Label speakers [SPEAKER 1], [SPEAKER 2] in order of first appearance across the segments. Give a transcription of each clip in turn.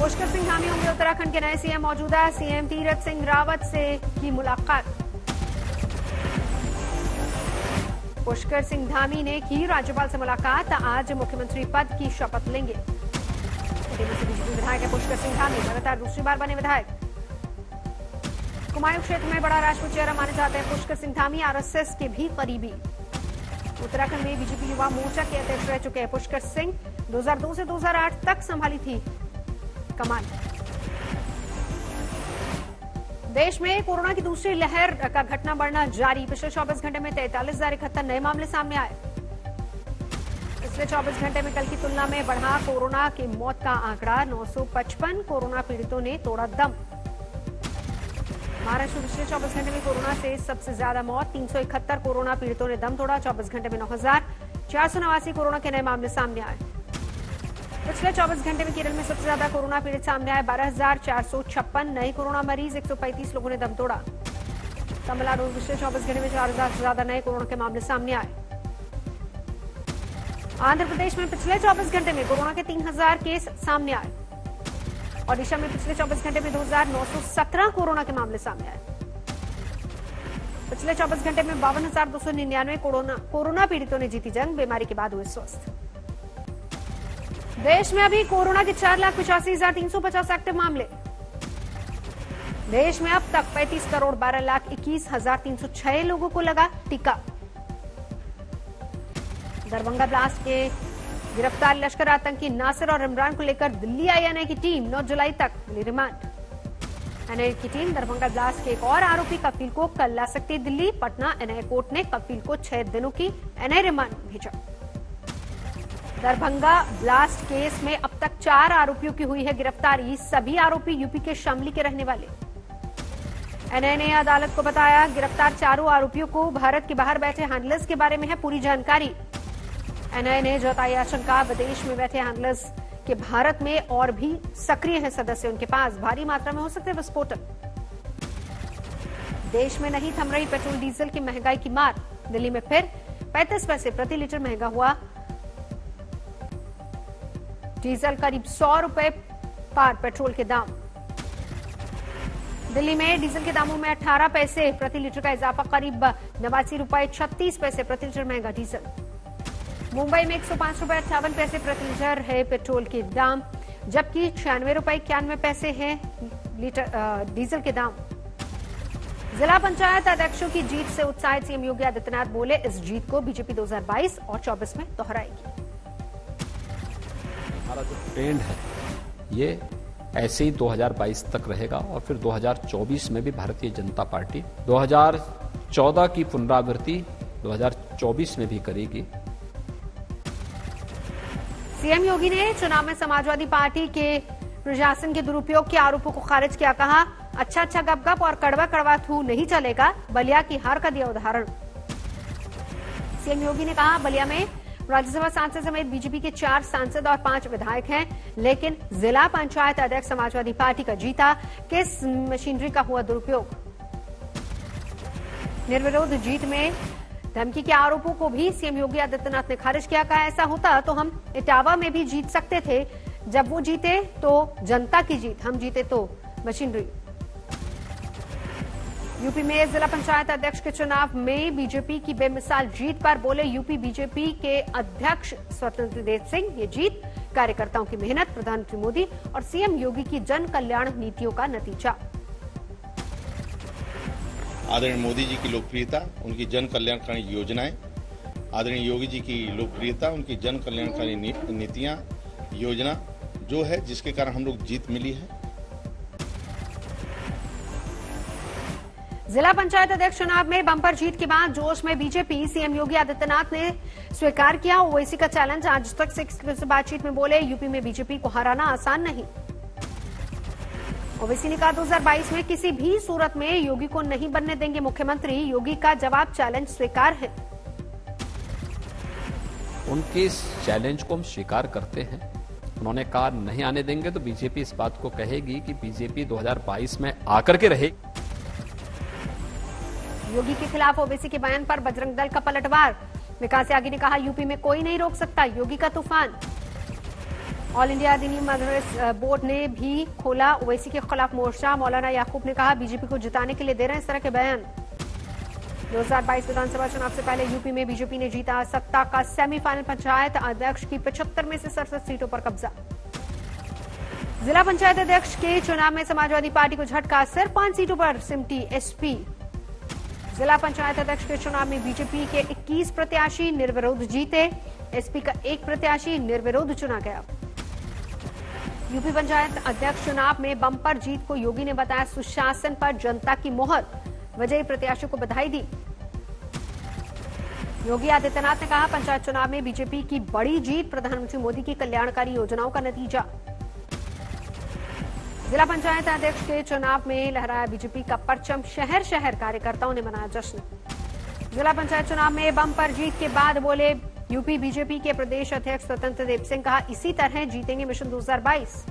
[SPEAKER 1] पुष्कर सिंह धामी होंगे उत्तराखंड के नए सीएम। मौजूदा सीएम तीरथ सिंह रावत से की मुलाकात। पुष्कर सिंह धामी ने की राज्यपाल से मुलाकात। आज मुख्यमंत्री पद की शपथ लेंगे। बीजेपी विधायक है पुष्कर सिंह धामी, लगातार दूसरी बार बने विधायक। कुमायूं क्षेत्र में बड़ा राष्ट्रीय चेहरा माने जाते हैं पुष्कर सिंह धामी, आरएसएस के भी करीबी। उत्तराखंड में बीजेपी युवा मोर्चा के अध्यक्ष रह चुके हैं पुष्कर सिंह। 2002 से 2008 तक संभाली थी कमान। देश में कोरोना की दूसरी लहर का घटना बढ़ना जारी। पिछले 24 घंटे में 43,071 नए मामले सामने आए। पिछले 24 घंटे में कल की तुलना में बढ़ा कोरोना की मौत का आंकड़ा। 955 कोरोना पीड़ितों ने तोड़ा दम। महाराष्ट्र में पिछले 24 घंटे में कोरोना से सबसे ज्यादा मौत। 371 कोरोना पीड़ितों ने दम तोड़ा। 24 घंटे में 9,489 कोरोना के नए मामले सामने आए। पिछले 24 घंटे में केरल में सबसे ज्यादा कोरोना पीड़ित सामने आए। 12,456 नए कोरोना मरीज। 135 लोगों ने दम तोड़ा। तमिलनाडु में पिछले 24 घंटे में 4,000 से ज्यादा नए कोरोना के मामले सामने आए। आंध्र प्रदेश में पिछले 24 घंटे में कोरोना के 3,000 केस सामने आए। ओडिशा में पिछले 24 घंटे में 2,917 कोरोना के मामले सामने आए। पिछले 24 घंटे में 52,299 कोरोना पीड़ितों ने जीती जंग। बीमारी के बाद हुए स्वस्थ। देश में अभी कोरोना के 4,85,350 एक्टिव मामले। देश में अब तक 35,12,21,306 लोगों को लगा टीका। दरभंगा ब्लास्ट के गिरफ्तार लश्कर आतंकी नासिर और इमरान को लेकर दिल्ली आई एनआईए की टीम। 9 जुलाई तक मिली रिमांड। एनआईए की टीम दरभंगा ब्लास्ट के एक और आरोपी कफील को कल ला सकती है दिल्ली। पटना एनआईए कोर्ट ने कफील को 6 दिनों की एनआईए रिमांड भेजा। दरभंगा ब्लास्ट केस में अब तक 4 आरोपियों की हुई है गिरफ्तारी। सभी आरोपी यूपी के शामली के रहने वाले। एनआईए ने अदालत को बताया गिरफ्तार चारों आरोपियों को भारत के बाहर बैठे हैंडलर्स के बारे में है पूरी जानकारी। एनआईए ने जताई आशंका विदेश में बैठे हैंडलर्स के भारत में और भी सक्रिय हैं सदस्य। उनके पास भारी मात्रा में हो सकते विस्फोटक। देश में नहीं थम रही पेट्रोल डीजल की महंगाई की मार। दिल्ली में फिर 35 पैसे प्रति लीटर महंगा हुआ डीजल। करीब 100 रुपए पार पेट्रोल के दाम। दिल्ली में डीजल के दामों में 18 पैसे प्रति लीटर का इजाफा। करीब 89 रुपए 36 पैसे प्रति लीटर महंगा डीजल। मुंबई में 105 रुपए 58 पैसे प्रति लीटर है पेट्रोल के दाम, जबकि 96 रुपए 91 पैसे है लीटर डीजल के दाम। जिला पंचायत अध्यक्षों की जीत से उत्साहित सीएम योगी आदित्यनाथ बोले इस जीत को बीजेपी 2022 और 24 में दोहराएगी।
[SPEAKER 2] हमारा जो ट्रेंड है ये ऐसे ही 2022 तक रहेगा और फिर 2024 में भी भारतीय जनता पार्टी 2014 की पुनरावृत्ति 2024 में भी करेगी।
[SPEAKER 1] सीएम योगी ने चुनाव में समाजवादी पार्टी के प्रशासन के दुरुपयोग के आरोपों को खारिज किया। कहा अच्छा गपगप और कड़वा कड़वा थू नहीं चलेगा। बलिया की हार का दिया उदाहरण। सीएम योगी ने कहा बलिया में राज्यसभा सांसद समेत बीजेपी के 4 सांसद और 5 विधायक हैं, लेकिन जिला पंचायत अध्यक्ष समाजवादी पार्टी का जीता। किस मशीनरी का हुआ दुरुपयोग। निर्विरोध जीत में धमकी के आरोपों को भी सीएम योगी आदित्यनाथ ने खारिज किया। कहा ऐसा होता तो हम इटावा में भी जीत सकते थे। जब वो जीते तो जनता की जीत, हम जीते तो मशीनरी। यूपी में जिला पंचायत अध्यक्ष के चुनाव में बीजेपी की बेमिसाल जीत पर बोले यूपी बीजेपी के अध्यक्ष स्वतंत्र देव सिंह। ये जीत कार्यकर्ताओं की मेहनत, प्रधानमंत्री मोदी और सीएम योगी की जन कल्याण नीतियों का नतीजा।
[SPEAKER 3] आदरणीय मोदी जी की लोकप्रियता, उनकी जन कल्याणकारी योजनाएं, आदरणीय योगी जी की लोकप्रियता, उनकी जन कल्याणकारी नीतियां, योजना जो है जिसके कारण हम लोग जीत मिली है।
[SPEAKER 1] जिला पंचायत अध्यक्ष चुनाव में बंपर जीत के बाद जोश में बीजेपी। सीएम योगी आदित्यनाथ ने स्वीकार किया ओवैसी का चैलेंज। आज तक से बातचीत में बोले यूपी में बीजेपी को हराना आसान नहीं। ओवैसी ने कहा 2022 में किसी भी सूरत में योगी को नहीं बनने देंगे मुख्यमंत्री। योगी का जवाब चैलेंज स्वीकार है।
[SPEAKER 2] उनके इस चैलेंज को हम स्वीकार करते हैं। उन्होंने कहा नहीं आने देंगे तो बीजेपी इस बात को कहेगी कि बीजेपी 2022 में आकर के रहेगी।
[SPEAKER 1] योगी के खिलाफ ओवैसी के बयान पर बजरंग दल का पलटवार। विकास यागी ने कहा यूपी में कोई नहीं रोक सकता योगी का तूफान। ऑल इंडिया दीनी मदरस बोर्ड ने भी खोला ओवैसी के खिलाफ मोर्चा। मौलाना याकूब ने कहा बीजेपी को जिताने के लिए दे रहे हैं इस तरह के बयान। 2022 विधानसभा चुनाव से पहले यूपी में बीजेपी ने जीता सत्ता का सेमीफाइनल। पंचायत अध्यक्ष की 75 में से 67 सीटों पर कब्जा। जिला पंचायत अध्यक्ष के चुनाव में समाजवादी पार्टी को झटका, सिर्फ 5 सीटों पर सिमटी एसपी। जिला पंचायत अध्यक्ष के चुनाव में बीजेपी के 21 प्रत्याशी निर्विरोध जीते। एसपी का एक प्रत्याशी निर्विरोध चुना गया। यूपी पंचायत अध्यक्ष चुनाव में बम्पर जीत को योगी ने बताया सुशासन पर जनता की मोहर। विजयी प्रत्याशियों को बधाई दी। योगी आदित्यनाथ ने कहा पंचायत चुनाव में बीजेपी की बड़ी जीत, प्रधानमंत्री मोदी की कल्याणकारी योजनाओं का नतीजा। जिला पंचायत अध्यक्ष के चुनाव में लहराया बीजेपी का परचम, शहर शहर कार्यकर्ताओं ने मनाया जश्न। जिला पंचायत चुनाव में बम्पर जीत के बाद बोले यूपी बीजेपी के प्रदेश अध्यक्ष स्वतंत्र देव सिंह, कहा इसी तरह जीतेंगे मिशन 2022।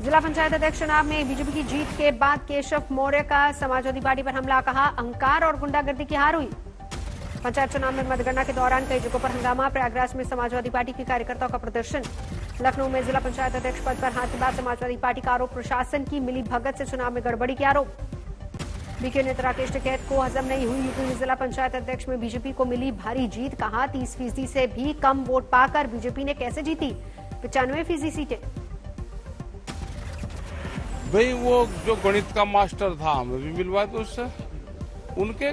[SPEAKER 1] जिला पंचायत अध्यक्ष चुनाव में बीजेपी की जीत के बाद केशव मौर्य का समाजवादी पार्टी पर हमला, कहा अहंकार और गुंडागर्दी की हार हुई। पंचायत चुनाव में मतगणना के दौरान कई जगहों पर हंगामा, प्रयागराज में समाजवादी पार्टी के कार्यकर्ताओं का प्रदर्शन। लखनऊ में जिला पंचायत अध्यक्ष पद पर हाथ के बाद समाजवादी पार्टी का आरोप, प्रशासन की मिली भगत से चुनाव में गड़बड़ी के आरोप। बीके नेता राकेश टिकैत को हजम नहीं हुई यूपी में जिला पंचायत अध्यक्ष में बीजेपी को मिली भारी जीत, कहा 30% से भी कम वोट पाकर बीजेपी ने कैसे जीती 95% सीटें।
[SPEAKER 4] भाई वो जो गणित का मास्टर था हमें भी मिलवाया तो उससे उनके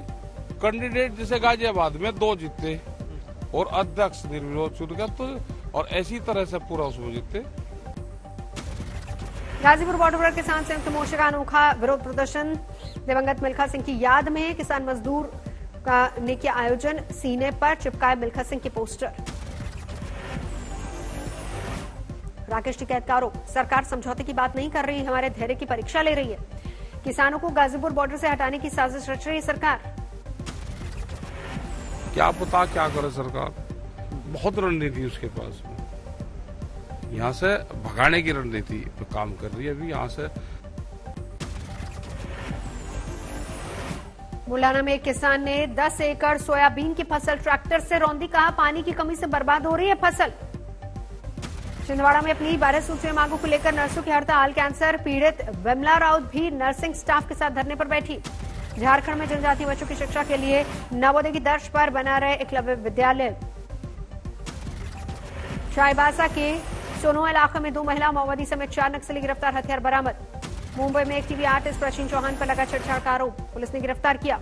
[SPEAKER 4] कैंडिडेट जैसे गाजियाबाद में 2 जीते और अध्यक्ष निर्विरोध चुन गया, तो और ऐसी तरह से पूरा उसमें जीते।
[SPEAKER 1] गाजीपुर बॉर्डर पर किसान संयुक्त मोर्चा का अनोखा विरोध प्रदर्शन। दिवंगत मिल्खा सिंह की याद में किसान मजदूर का ने किया आयोजन, सीने पर चिपकाए मिल्खा सिंह के पोस्टर। राकेश टिकैत का आरोप, सरकार समझौते की बात नहीं कर रही, हमारे धैर्य की परीक्षा ले रही है। किसानों को गाजीपुर बॉर्डर से हटाने की साजिश रच रही है सरकार।
[SPEAKER 4] क्या पता क्या करे सरकार, बहुत रणनीति उसके पास में, यहाँ से भगाने की रणनीति पे काम कर रही है अभी। यहाँ से
[SPEAKER 1] मुलाना में एक किसान ने 10 एकड़ सोयाबीन की फसल ट्रैक्टर से रौंदी, कहा पानी की कमी से बर्बाद हो रही है फसल। छिंदवाड़ा में अपनी 12 सूत्रीय मांगों को लेकर नर्सों की हड़ताल, कैंसर पीड़ित विमला राउत भी नर्सिंग स्टाफ के साथ धरने पर बैठी। झारखंड में जनजातीय बच्चों की शिक्षा के लिए नवोदय की तर्ज पर बना रहे एकलव्य विद्यालय। चाईबासा के सोनो इलाके में 2 महिला माओवादी समेत 4 नक्सली गिरफ्तार, हथियार बरामद। मुंबई में एक टीवी आर्टिस्ट प्राचीन चौहान पर लगा छेड़छाड़ का आरोप, पुलिस ने गिरफ्तार किया।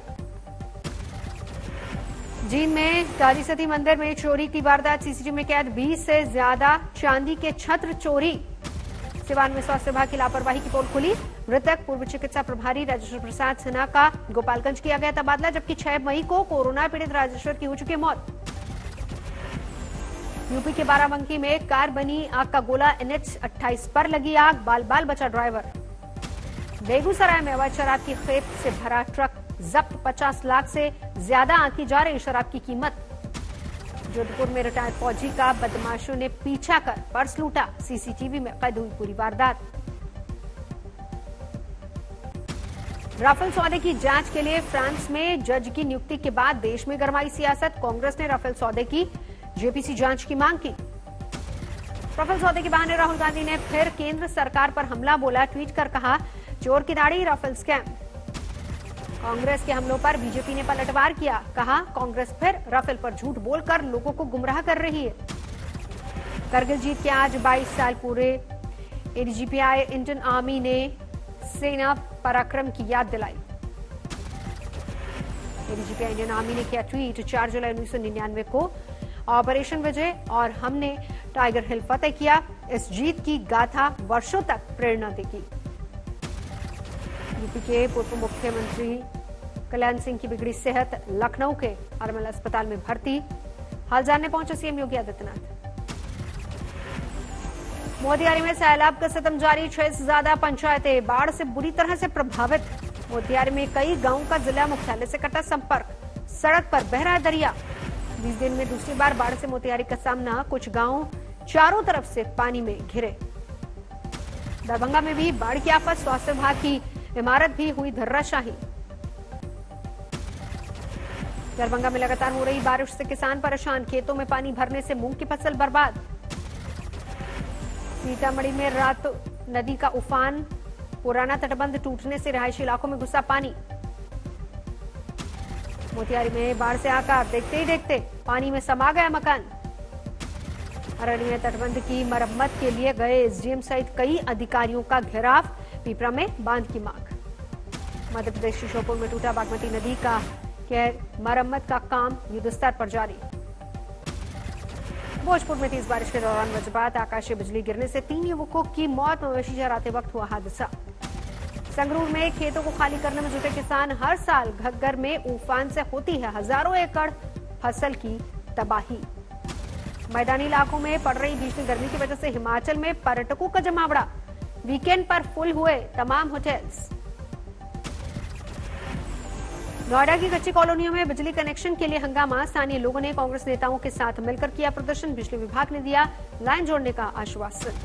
[SPEAKER 1] जींद में काली सती मंदिर में चोरी की वारदात, सीसीटीवी में कैद 20 से ज्यादा चांदी के छत्र चोरी। सिवान में स्वास्थ्य विभाग की लापरवाही की पोल खुली, मृतक पूर्व चिकित्सा प्रभारी राजेश्वर प्रसाद सिन्हा का गोपालगंज किया गया तबादला, जबकि 6 मई को कोरोना पीड़ित राजेश्वर की हो चुकी मौत। यूपी के बाराबंकी में कार बनी आग का गोला, NH 28 पर लगी आग, बाल बाल बचा ड्राइवर। बेगूसराय में अवैध शराब की खेप से भरा ट्रक जब्त, 50 लाख से ज्यादा आंकी जा रही शराब की कीमत। जोधपुर में रिटायर्ड फौजी का बदमाशों ने पीछा कर पर्स लूटा, सीसीटीवी में कैद हुई पूरी वारदात। राफेल सौदे की जांच के लिए फ्रांस में जज की नियुक्ति के बाद देश में गरमाई सियासत, कांग्रेस ने राफेल सौदे की जेपीसी जांच की मांग की। राफेल सौदे के बहाने राहुल गांधी ने फिर केंद्र सरकार पर हमला बोला, ट्वीट कर कहा चोर की दाढ़ी राफेल स्कैम। कांग्रेस के हमलों पर बीजेपी ने पलटवार किया, कहा कांग्रेस फिर राफेल पर झूठ बोलकर लोगों को गुमराह कर रही है। करगिल जीत के आज 22 साल पूरे, एडीजीपी इंडियन आर्मी ने सेना पराक्रम की याद दिलाई। एडीजीपी इंडियन आर्मी ने किया ट्वीट, 4 जुलाई 1999 को ऑपरेशन विजय और हमने टाइगर हिल फतेह किया, इस जीत की गाथा वर्षों तक प्रेरणा देगी। यूपी के पूर्व मुख्यमंत्री कल्याण सिंह की बिगड़ी सेहत, लखनऊ के आरएमएल अस्पताल में भर्ती, हाल जानने पहुंचे सीएम योगी आदित्यनाथ। मोतिहारी में सैलाब का सितम जारी, 6 से ज्यादा पंचायतें बाढ़ से बुरी तरह से प्रभावित। मोतिहारी में कई गांवों का जिला मुख्यालय से कटा संपर्क, सड़क पर बह रहा है दरिया। 20 दिन में दूसरी बार बाढ़ से मोतिहारी का सामना, कुछ गांव चारों तरफ से पानी में घिरे। दरभंगा में भी बाढ़ की आफत, स्वास्थ्य विभाग की इमारत भी हुई धराशाही। दरभंगा में लगातार हो रही बारिश से किसान परेशान, खेतों में पानी भरने से मूंग की फसल बर्बाद। सीतामढ़ी में रात नदी का उफान, पुराना तटबंध टूटने से रिहायशी इलाकों में घुसा पानी। मोतिहारी में बाढ़ से आकार देखते ही देखते पानी में समा गया मकान। अररिया में तटबंध की मरम्मत के लिए गए एसडीएम सहित कई अधिकारियों का घेराव, पीपरा में बांध की मांग। मध्य प्रदेश के श्योपुर में टूटा बागमती नदी का मरम्मत का काम युद्धस्तर पर जारी। भोजपुर में तेज बारिश के दौरान वज्रपात, आकाशीय बिजली गिरने से 3 युवकों की मौत, मवेशी चराते वक्त हुआ हादसा। संगरूर में खेतों को खाली करने में जुटे किसान, हर साल घग्गर में उफान से होती है हजारों एकड़ फसल की तबाही। मैदानी इलाकों में पड़ रही भीषण गर्मी की वजह से हिमाचल में पर्यटकों का जमावड़ा, वीकेंड पर फुल हुए तमाम होटल्स। नोएडा की कच्ची कॉलोनियों में बिजली कनेक्शन के लिए हंगामा, स्थानीय लोगों ने कांग्रेस नेताओं के साथ मिलकर किया प्रदर्शन, बिजली विभाग ने दिया लाइन जोड़ने का आश्वासन।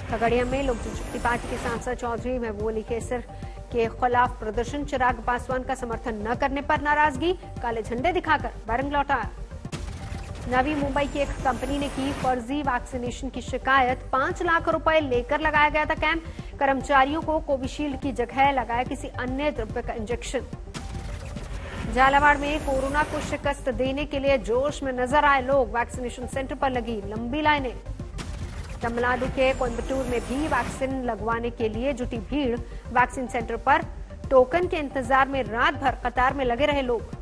[SPEAKER 1] खगड़िया में लोक जनशक्ति पार्टी के सांसद चौधरी महबूब अली कैसर के खिलाफ प्रदर्शन, चिराग पासवान का समर्थन न करने पर नाराजगी, काले झंडे दिखाकर बैरंग लौटाया। नवी मुंबई की एक कंपनी ने की फर्जी वैक्सीनेशन की शिकायत, 5 लाख रुपए लेकर लगाया गया था कैंप, कर्मचारियों को कोविशील्ड की जगह लगाया किसी अन्य द्रव्य का इंजेक्शन। झालावाड़ में कोरोना को शिकस्त देने के लिए जोश में नजर आए लोग, वैक्सीनेशन सेंटर पर लगी लंबी लाइनें। तमिलनाडु के कोयम्बटूर में भी वैक्सीन लगवाने के लिए जुटी भीड़, वैक्सीन सेंटर पर टोकन के इंतजार में रात भर कतार में लगे रहे लोग।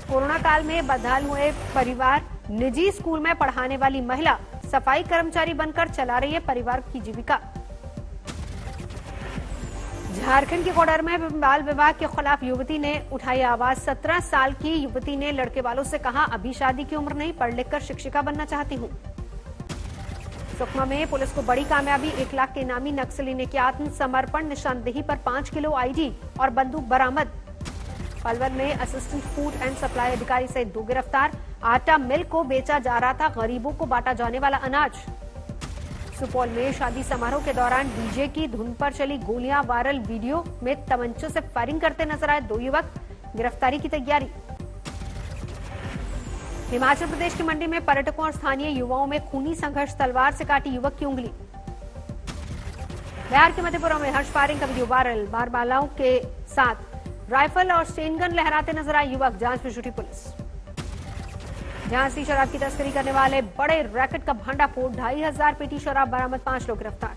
[SPEAKER 1] कोरोना काल में बदहाल हुए परिवार, निजी स्कूल में पढ़ाने वाली महिला सफाई कर्मचारी बनकर चला रही है परिवार की जीविका। झारखंड के कोडर में बाल विवाह के खिलाफ युवती ने उठाई आवाज, 17 साल की युवती ने लड़के वालों से कहा, अभी शादी की उम्र नहीं, पढ़ लिखकर शिक्षिका बनना चाहती हूं। सुकमा में पुलिस को बड़ी कामयाबी, 1 लाख के इनामी नक्सली ने किया आत्मसमर्पण, निशानदेही पर 5 किलो आईडी और बंदूक बरामद। पलवल में असिस्टेंट फूड एंड सप्लाई अधिकारी सहित 2 गिरफ्तार, आटा मिल को बेचा जा रहा था गरीबों को बांटा जाने वाला अनाज। सुपौल में शादी समारोह के दौरान डीजे की धुन पर चली गोलियां, वायरल वीडियो में तमंचों से फायरिंग करते नजर आए 2 युवक, गिरफ्तारी की तैयारी। हिमाचल प्रदेश की मंडी में पर्यटकों और स्थानीय युवाओं में खूनी संघर्ष, तलवार से काटी युवक की उंगली। बिहार के मधेपुरा में हर्ष फायरिंग का वीडियो वायरल, बारबालाओं के साथ राइफल और स्टेनगन लहराते नजर आए युवक, जांच में जुटी पुलिस। झांसी शराब की तस्करी करने वाले बड़े रैकेट का भंडाफोड़, 2500 पेटी शराब बरामद, 5 लोग गिरफ्तार।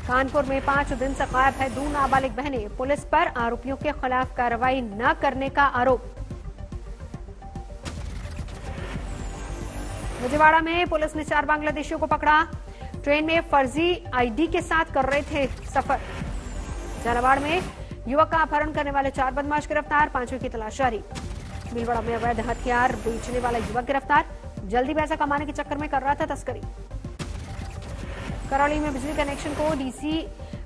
[SPEAKER 1] कानपुर में 5 दिन से गायब है 2 नाबालिग बहनें, पुलिस पर आरोपियों के खिलाफ कार्रवाई न करने का आरोप। विजयवाड़ा में पुलिस ने 4 बांग्लादेशियों को पकड़ा, ट्रेन में फर्जी आईडी के साथ कर रहे थे सफर। झालावाड़ में युवक का अपहरण करने वाले 4 बदमाश गिरफ्तार, 5वें की तलाश जारी। भीलवाड़ा में अवैध हथियार बेचने वाला युवक गिरफ्तार, जल्दी पैसा कमाने के चक्कर में कर रहा था तस्करी। करौली में बिजली कनेक्शन को डीसी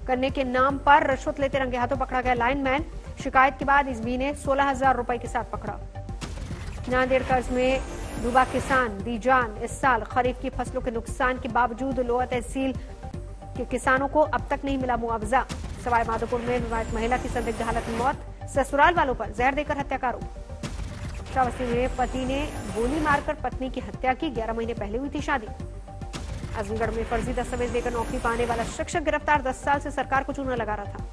[SPEAKER 1] करने के नाम पर रिश्वत लेते रंगे हाथों पकड़ा गया लाइनमैन, शिकायत के बाद एसबी ने 16,000 रुपए के साथ पकड़ा। नांदेड़ कर्ज में डूबा किसान दी जान, इस साल खरीफ की फसलों के नुकसान के बावजूद लोअर तहसील के किसानों को अब तक नहीं मिला मुआवजा। सवाई माधोपुर में विवाहित महिला की संदिग्ध हालत में मौत, ससुराल वालों पर जहर देकर हत्या का आरोप। श्रावस्ती में पति ने गोली मारकर पत्नी की हत्या की, 11 महीने पहले हुई थी शादी। आजमगढ़ में फर्जी दस्तावेज देकर नौकरी पाने वाला शिक्षक गिरफ्तार, 10 साल से सरकार को चूना लगा रहा था।